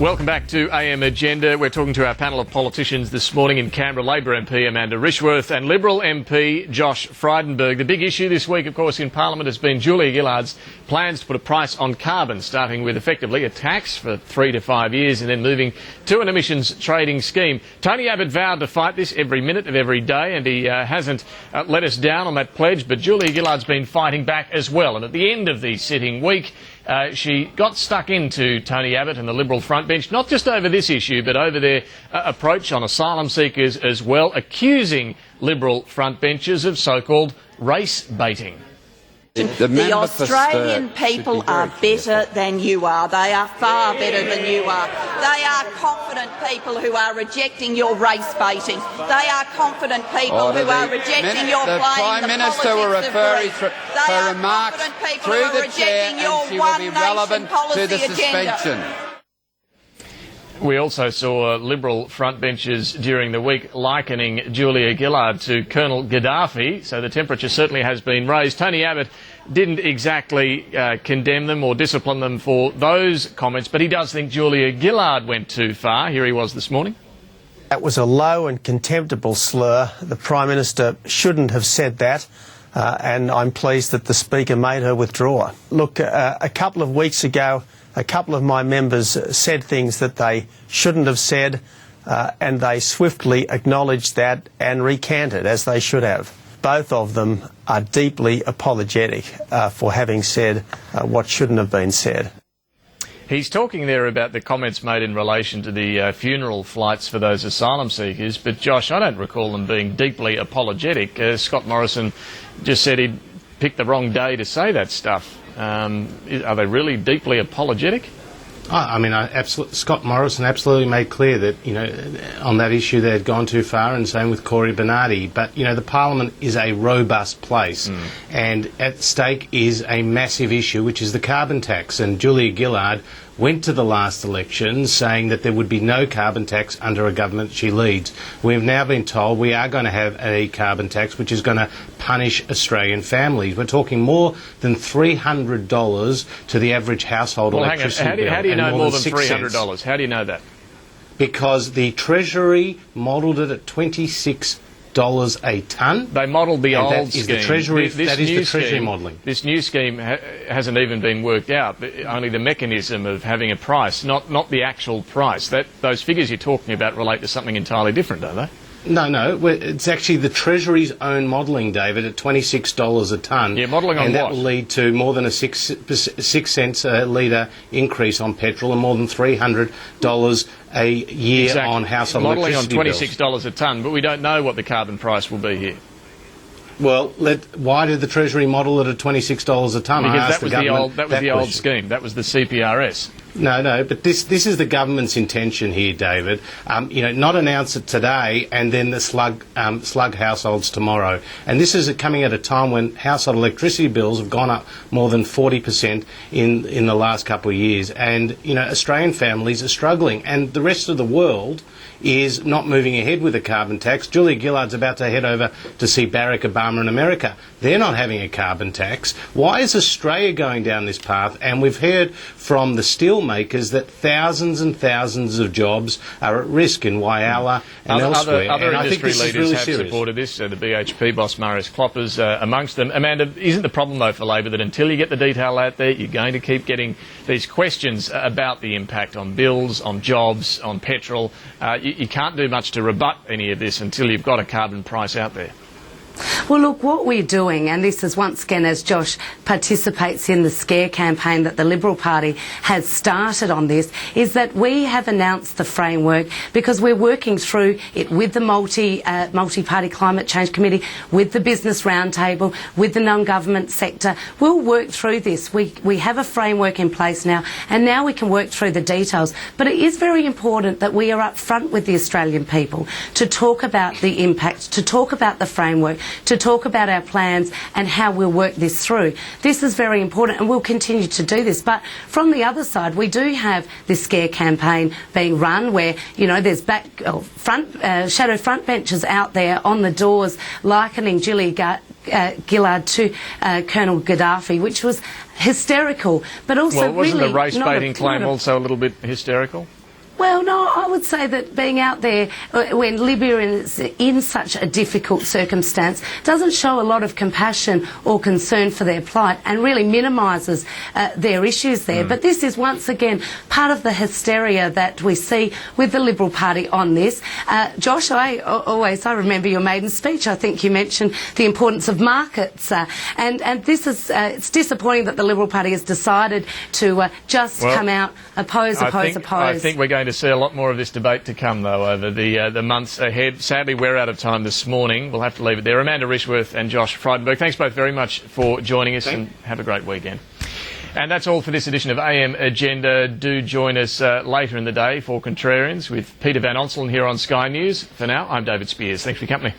Welcome back to AM Agenda. We're talking to our panel of politicians this morning in Canberra, Labor MP Amanda Rishworth and Liberal MP Josh Frydenberg. The big issue this week, of course, in Parliament has been Julia Gillard's plans to put a price on carbon, starting with effectively a tax for 3 to 5 years and then moving to an emissions trading scheme. Tony Abbott vowed to fight this every minute of every day, and he hasn't let us down on that pledge, but Julia Gillard's been fighting back as well. And at the end of the sitting week, she got stuck into Tony Abbott and the Liberal front bench, not just over this issue, but over their approach on asylum seekers as well, accusing Liberal front benchers of so-called race baiting. The Australian people are better than you are. They are far better than you are. They are confident people who are rejecting your race baiting. They are confident people who are rejecting your playing the Prime Minister will refer her remarks through the chair, and she will be relevant to the suspension. We also saw Liberal frontbenchers during the week likening Julia Gillard to Colonel Gaddafi, so the temperature certainly has been raised. Tony Abbott didn't exactly condemn them or discipline them for those comments, but he does think Julia Gillard went too far. Here he was this morning. That was a low and contemptible slur. The Prime Minister shouldn't have said that, and I'm pleased that the Speaker made her withdraw. Look, a couple of weeks ago, a couple of my members said things that they shouldn't have said, and they swiftly acknowledged that and recanted, as they should have. Both of them are deeply apologetic for having said what shouldn't have been said. He's talking there about the comments made in relation to the funeral flights for those asylum seekers, but Josh, I don't recall them being deeply apologetic. Scott Morrison just said he'd picked the wrong day to say that stuff. Are they really deeply apologetic? I mean, Scott Morrison absolutely made clear that, on that issue they had gone too far, and same with Corey Bernardi. But, the Parliament is a robust place, and at stake is a massive issue, which is the carbon tax. And Julia Gillard went to the last election saying that there would be no carbon tax under a government she leads. We've now been told we are going to have a carbon tax which is going to punish Australian families. We're talking more than $300 to the average household electricity bill. How do you know more than $300? How do you know that? Because the Treasury modelled it at $26 a tonne. They modelled the old scheme. That is the Treasury modelling. This new scheme hasn't even been worked out. Only the mechanism of having a price, not the actual price. Those figures you're talking about relate to something entirely different, don't they? No, it's actually the Treasury's own modelling, David, at $26 a tonne. Yeah, modelling on and what? And that will lead to more than a 6 cents a litre increase on petrol and more than $300 a year on household electricity bills. Modelling on $26 a tonne, but we don't know what the carbon price will be here. Well, why did the Treasury model it at $26 a tonne? Because that was the old scheme. That was the CPRS. No, but this is the government's intention here, David. Not announce it today and then the slug households tomorrow. And this is coming at a time when household electricity bills have gone up more than 40% in the last couple of years. And, Australian families are struggling. And the rest of the world is not moving ahead with a carbon tax. Julia Gillard's about to head over to see Barack Obama in America. They're not having a carbon tax. Why is Australia going down this path? And we've heard from the steel makers that thousands and thousands of jobs are at risk in Whyalla and elsewhere. Other and industry leaders really have serious. supported this. The BHP boss, Marius Kloppers, amongst them. Amanda, isn't the problem, though, for Labor that until you get the detail out there, you're going to keep getting these questions about the impact on bills, on jobs, on petrol? You can't do much to rebut any of this until you've got a carbon price out there. Well, look, what we're doing, and this is once again as Josh participates in the scare campaign that the Liberal Party has started on this, is that we have announced the framework because we're working through it with the multi-party climate change committee, with the business roundtable, with the non-government sector. We'll work through this. We have a framework in place now, and now we can work through the details. But it is very important that we are up front with the Australian people to talk about the impact, to talk about the framework, to talk about our plans and how we'll work this through. This is very important, and we'll continue to do this. But from the other side, we do have this scare campaign being run where, there's shadow front benches out there on the doors likening Julia Gillard to Colonel Gaddafi, which was hysterical, but also wasn't really the race not baiting claim also a little bit hysterical? Well, no, I would say that being out there when Libya is in such a difficult circumstance doesn't show a lot of compassion or concern for their plight and really minimises their issues there. But this is once again part of the hysteria that we see with the Liberal Party on this. Josh, I remember your maiden speech. I think you mentioned the importance of markets, and this is it's disappointing that the Liberal Party has decided to just come out oppose. I think we're going to see a lot more of this debate to come, though, over the months ahead. Sadly, we're out of time this morning. We'll have to leave it there. Amanda Rishworth and Josh Frydenberg, thanks both very much for joining us, and have a great weekend. And that's all for this edition of AM Agenda. Do join us later in the day for Contrarians with Peter Van Onselen here on Sky News. For now, I'm David Spears. Thanks for your company.